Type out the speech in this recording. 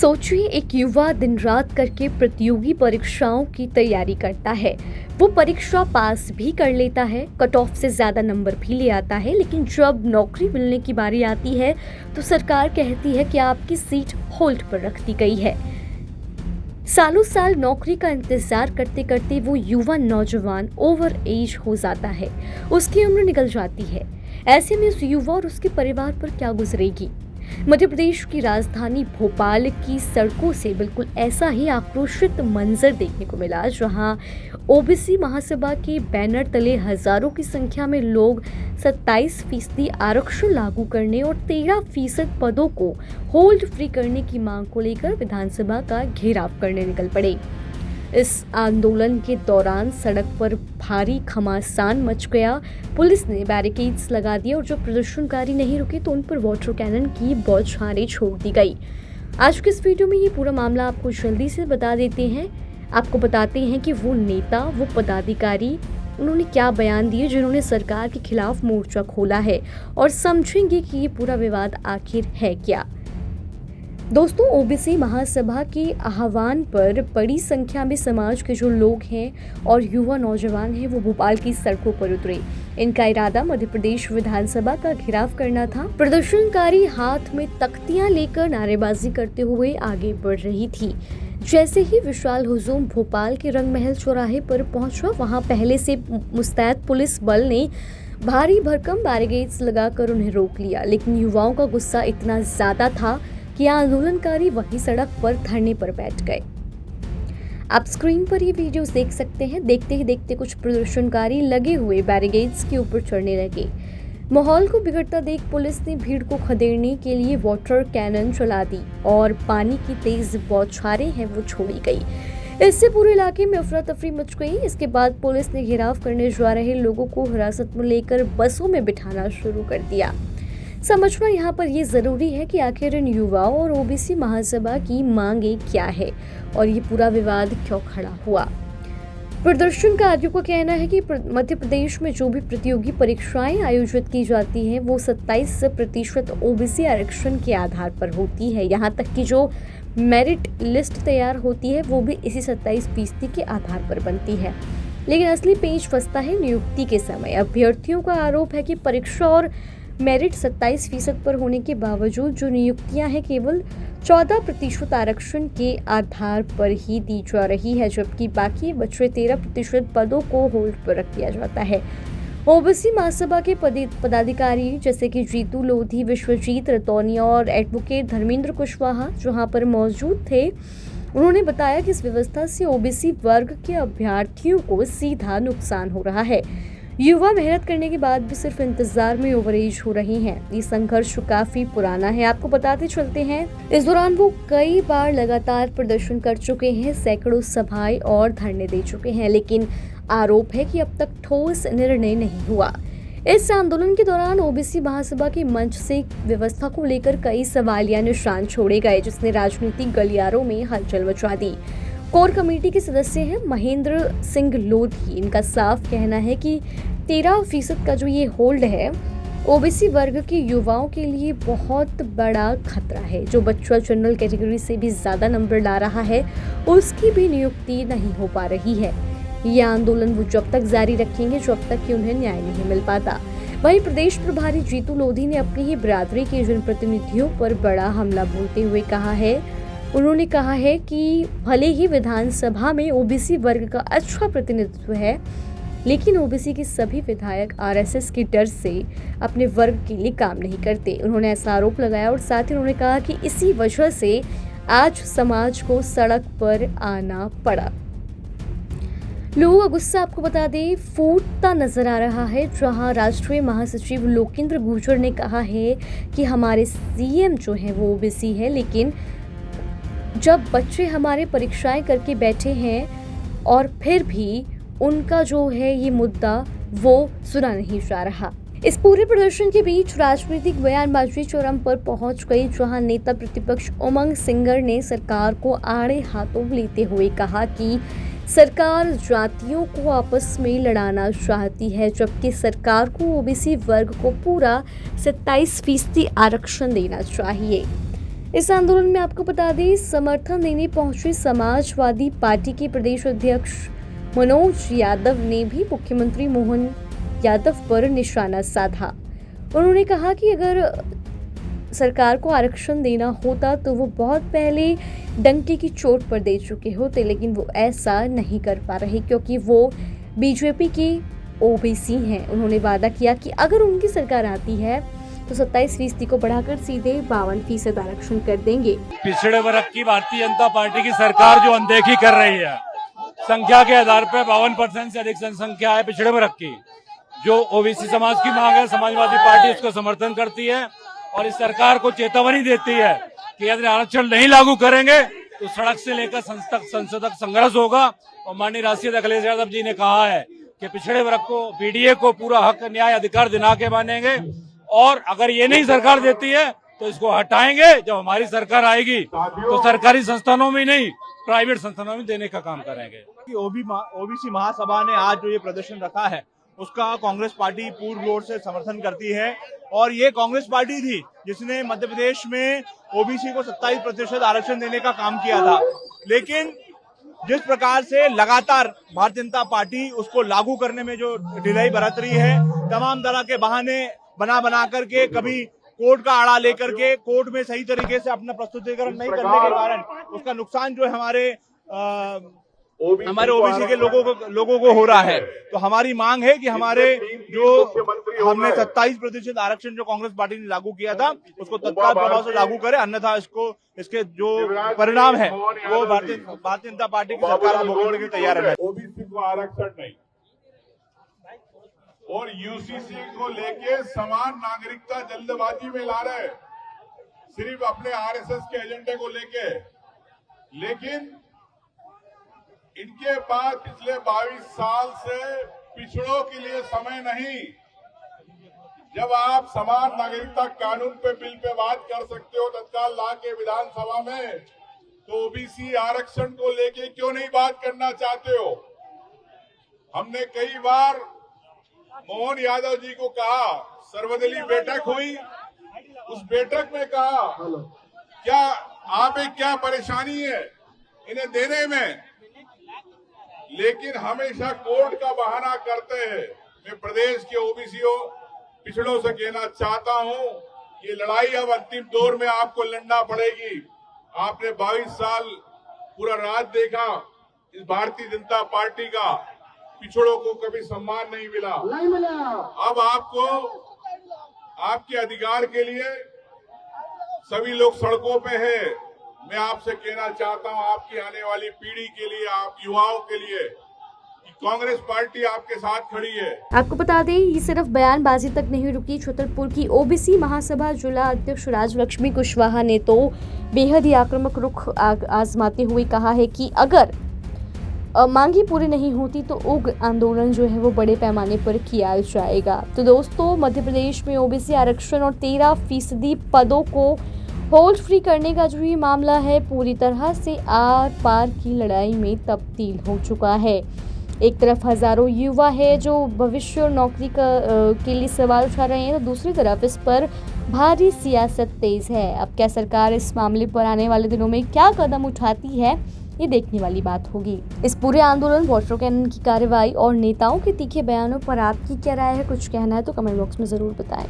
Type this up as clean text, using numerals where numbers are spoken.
सोचिए एक युवा दिन रात करके प्रतियोगी परीक्षाओं की तैयारी करता है। वो परीक्षा पास भी कर लेता है, कट ऑफ से ज़्यादा नंबर भी ले आता है, लेकिन जब नौकरी मिलने की बारी आती है तो सरकार कहती है कि आपकी सीट होल्ड पर रख दी गई है। सालों साल नौकरी का इंतजार करते करते वो युवा नौजवान ओवर एज हो जाता है, उसकी उम्र निकल जाती है। ऐसे में उस युवा और उसके परिवार पर क्या गुजरेगी। मध्य प्रदेश की राजधानी भोपाल की सड़कों से बिल्कुल ऐसा ही आक्रोशित मंजर देखने को मिला, जहां ओबीसी महासभा के बैनर तले हजारों की संख्या में लोग 27% आरक्षण लागू करने और 13% पदों को होल्ड फ्री करने की मांग को लेकर विधानसभा का घेराव करने निकल पड़े। इस आंदोलन के दौरान सड़क पर भारी घमासान मच गया। पुलिस ने बैरिकेड्स लगा दिए और जो प्रदर्शनकारी नहीं रुके तो उन पर वाटर कैनन की बौछारें छोड़ दी गई। आज के इस वीडियो में ये पूरा मामला आपको जल्दी से बता देते हैं। आपको बताते हैं कि वो नेता, वो पदाधिकारी, उन्होंने क्या बयान दिए जिन्होंने सरकार के खिलाफ मोर्चा खोला है, और समझेंगे कि ये पूरा विवाद आखिर है क्या। दोस्तों, ओबीसी महासभा के आह्वान पर बड़ी संख्या में समाज के जो लोग हैं और युवा नौजवान हैं वो भोपाल की सड़कों पर उतरे। इनका इरादा मध्य प्रदेश विधानसभा का घेराव करना था। प्रदर्शनकारी हाथ में तख्तियां लेकर नारेबाजी करते हुए आगे बढ़ रही थी। जैसे ही विशाल हुजूम भोपाल के रंगमहल चौराहे पर पहुंचा, वहां पहले से मुस्तैद पुलिस बल ने भारी भरकम बैरिकेड्स लगाकर उन्हें रोक लिया, लेकिन युवाओं का गुस्सा इतना ज्यादा था कि आंदोलनकारी वही सड़क पर धरने पर बैठ गए। आप स्क्रीन पर ये वीडियोस देख सकते हैं। देखते ही देखते कुछ प्रदर्शनकारी लगे हुए बैरिकेड्स के ऊपर चढ़ने लगे। माहौल को बिगड़ता देख पुलिस ने भीड़ को खदेड़ने के लिए वाटर कैनन चला दी और पानी की तेज बौछारें हैं वो छोड़ी गई। इससे पूरे इलाके में अफरा तफरी मच गई। इसके बाद पुलिस ने घेराव करने जा रहे लोगों को हिरासत में लेकर बसों में बिठाना शुरू कर दिया। समझना यहाँ पर ये जरूरी है कि आखिर इन युवाओं और ओबीसी महासभा की मांगे क्या है और ये पूरा विवाद क्यों खड़ा हुआ। प्रदर्शनकारियों का कहना है कि मध्य प्रदेश में जो भी प्रतियोगी परीक्षाएं आयोजित की जाती हैं वो 27% ओबीसी आरक्षण के आधार पर होती है। यहाँ तक कि जो मेरिट लिस्ट तैयार होती है वो भी इसी 27% के आधार पर बनती है। लेकिन असली पेच फंसता है नियुक्ति के समय। अभ्यर्थियों का आरोप है कि परीक्षा और मेरिट 27% पर होने के बावजूद जो नियुक्तियां हैं केवल 14% आरक्षण के आधार पर ही दी जा रही है, जबकि बाकी बचे 13% पदों को होल्ड पर रख दिया जाता है। ओबीसी महासभा के पदाधिकारी जैसे कि जीतू लोधी, विश्वजीत रतौनिया और एडवोकेट धर्मेंद्र कुशवाहा जहां पर मौजूद थे, उन्होंने बताया कि इस व्यवस्था से ओबीसी वर्ग के अभ्यर्थियों को सीधा नुकसान हो रहा है। युवा मेहनत करने के बाद भी सिर्फ इंतजार में ओवरएज हो रही हैं। ये संघर्ष काफी पुराना है। आपको बताते चलते हैं, इस दौरान वो कई बार लगातार प्रदर्शन कर चुके हैं, सैकड़ों सभाएं और धरने दे चुके हैं, लेकिन आरोप है कि अब तक ठोस निर्णय नहीं हुआ। इस आंदोलन के दौरान ओबीसी महासभा के मंच से व्यवस्था को लेकर कई सवालिया निशान छोड़े गए, जिसने राजनीतिक गलियारों में हलचल मचा दी। कोर कमेटी के सदस्य हैं महेंद्र सिंह लोधी। इनका साफ कहना है कि 13% का जो ये होल्ड है ओबीसी वर्ग के युवाओं के लिए बहुत बड़ा खतरा है। जो बच्चा जनरल कैटेगरी से भी ज्यादा नंबर ला रहा है उसकी भी नियुक्ति नहीं हो पा रही है। ये आंदोलन वो जब तक जारी रखेंगे जब तक कि उन्हें न्याय नहीं मिल पाता। वहीं प्रदेश प्रभारी जीतू लोधी ने अपनी ही बिरादरी के जनप्रतिनिधियों पर बड़ा हमला बोलते हुए उन्होंने कहा है कि भले ही विधानसभा में ओबीसी वर्ग का अच्छा प्रतिनिधित्व है, लेकिन ओबीसी के सभी विधायक आरएसएस के डर से अपने वर्ग के लिए काम नहीं करते। उन्होंने ऐसा आरोप लगाया और साथ ही उन्होंने कहा कि इसी वजह से आज समाज को सड़क पर आना पड़ा। लोगों का गुस्सा आपको बता दें फूटता नजर आ रहा है, जहां राष्ट्रीय महासचिव लोकेंद्र गुर्जर ने कहा है कि हमारे सीएम जो है वो ओबीसी है, लेकिन जब बच्चे हमारे परीक्षाएं करके बैठे हैं और फिर भी उनका जो है ये मुद्दा वो सुना नहीं जा रहा। इस पूरे प्रदर्शन के बीच राजनीतिक बयानबाजी चरम पर पहुंच गई, जहां नेता प्रतिपक्ष उमंग सिंगर ने सरकार को आड़े हाथों लेते हुए कहा कि सरकार जातियों को आपस में लड़ाना चाहती है, जबकि सरकार को ओबीसी वर्ग को पूरा 27% आरक्षण देना चाहिए। इस आंदोलन में आपको बता दें, समर्थन देने पहुंचे समाजवादी पार्टी के प्रदेश अध्यक्ष मनोज यादव ने भी मुख्यमंत्री मोहन यादव पर निशाना साधा। उन्होंने कहा कि अगर सरकार को आरक्षण देना होता तो वो बहुत पहले डंके की चोट पर दे चुके होते, लेकिन वो ऐसा नहीं कर पा रहे क्योंकि वो बीजेपी के ओबीसी हैं। उन्होंने वादा किया कि अगर उनकी सरकार आती है तो 27% को बढ़ाकर सीधे 52% आरक्षण कर देंगे। पिछड़े वर्ग की भारतीय जनता पार्टी की सरकार जो अनदेखी कर रही है, संख्या के आधार पर 52% से अधिक जनसंख्या है पिछड़े वर्ग की, जो ओबीसी समाज की मांग है, समाजवादी पार्टी उसको समर्थन करती है और इस सरकार को चेतावनी देती है कि यदि आरक्षण नहीं लागू करेंगे तो सड़क से लेकर संसद तक संघर्ष होगा। और माननीय राष्ट्रीय अखिलेश यादव जी ने कहा है कि पिछड़े वर्ग को, पीडीए को पूरा हक, न्याय, अधिकार दिला के मानेंगे और अगर ये नहीं सरकार देती है तो इसको हटाएंगे। जब हमारी सरकार आएगी तो सरकारी संस्थानों में नहीं, प्राइवेट संस्थानों में देने का काम करेंगे। ओबीसी महासभा ने आज जो ये प्रदर्शन रखा है उसका कांग्रेस पार्टी पूर्ण जोर से समर्थन करती है और ये कांग्रेस पार्टी थी जिसने मध्य प्रदेश में ओबीसी को 27% आरक्षण देने का काम किया था। लेकिन जिस प्रकार से लगातार भारतीय जनता पार्टी उसको लागू करने में जो ढिलाई बरत रही है, तमाम तरह के बहाने बना करके, कभी कोर्ट का आड़ा लेकर के कोर्ट में सही तरीके से अपना प्रस्तुतिकरण नहीं करने के कारण उसका नुकसान जो है हमारे ओबीसी के लोगों को हो रहा है। तो हमारी मांग है कि हमारे हमने 27% आरक्षण जो कांग्रेस पार्टी ने लागू किया था उसको तत्काल प्रभाव से लागू करे, अन्यथा इसके जो परिणाम है वो भारतीय जनता पार्टी की सरकार को भुगतने के लिए तैयार है। ओबीसी को आरक्षण नहीं और यूसीसी को लेके समान नागरिकता जल्दबाजी में ला रहे, सिर्फ अपने आरएसएस के एजेंडे को लेके। लेकिन इनके पास पिछले 22 साल से पिछड़ों के लिए समय नहीं। जब आप समान नागरिकता कानून पे, बिल पे बात कर सकते हो तत्काल ला के विधानसभा में, तो ओबीसी आरक्षण को लेके क्यों नहीं बात करना चाहते हो? हमने कई बार मोहन यादव जी को कहा, सर्वदलीय बैठक हुई, उस बैठक में कहा क्या आप क्या परेशानी है इन्हें देने में, लेकिन हमेशा कोर्ट का बहाना करते हैं। मैं प्रदेश के ओबीसीओ पिछड़ों से कहना चाहता हूं, ये लड़ाई अब अंतिम दौर में आपको लड़ना पड़ेगी। आपने 22 साल पूरा राज देखा इस भारतीय जनता पार्टी का, पिछड़ों को कभी सम्मान नहीं मिला। अब आपको आपके अधिकार के लिए सभी लोग सड़कों पे हैं। मैं आपसे कहना चाहता हूं, आपकी आने वाली पीढ़ी के लिए, आप युवाओं के लिए, कि कांग्रेस पार्टी आपके साथ खड़ी है। आपको बता दें, ये सिर्फ बयानबाजी तक नहीं रुकी। छतरपुर की ओबीसी महासभा जिला अध्यक्ष राजलक्ष्मी कुशवाहा ने तो बेहद ही आक्रामक रुख आजमाते हुए कहा है कि अगर मांगी पूरी नहीं होती तो उग्र आंदोलन जो है वो बड़े पैमाने पर किया जाएगा। तो दोस्तों, मध्य प्रदेश में ओबीसी आरक्षण और 13% पदों को होल्ड फ्री करने का जो ये मामला है पूरी तरह से आर पार की लड़ाई में तब्दील हो चुका है। एक तरफ हजारों युवा है जो भविष्य और नौकरी के लिए सवाल उठा रहे हैं, तो दूसरी तरफ इस पर भारी सियासत तेज है। अब क्या सरकार इस मामले पर आने वाले दिनों में क्या कदम उठाती है, ये देखने वाली बात होगी। इस पूरे आंदोलन, वाटर कैनन की कार्रवाई और नेताओं के तीखे बयानों पर आपकी क्या राय है, कुछ कहना है तो कमेंट बॉक्स में जरूर बताएं।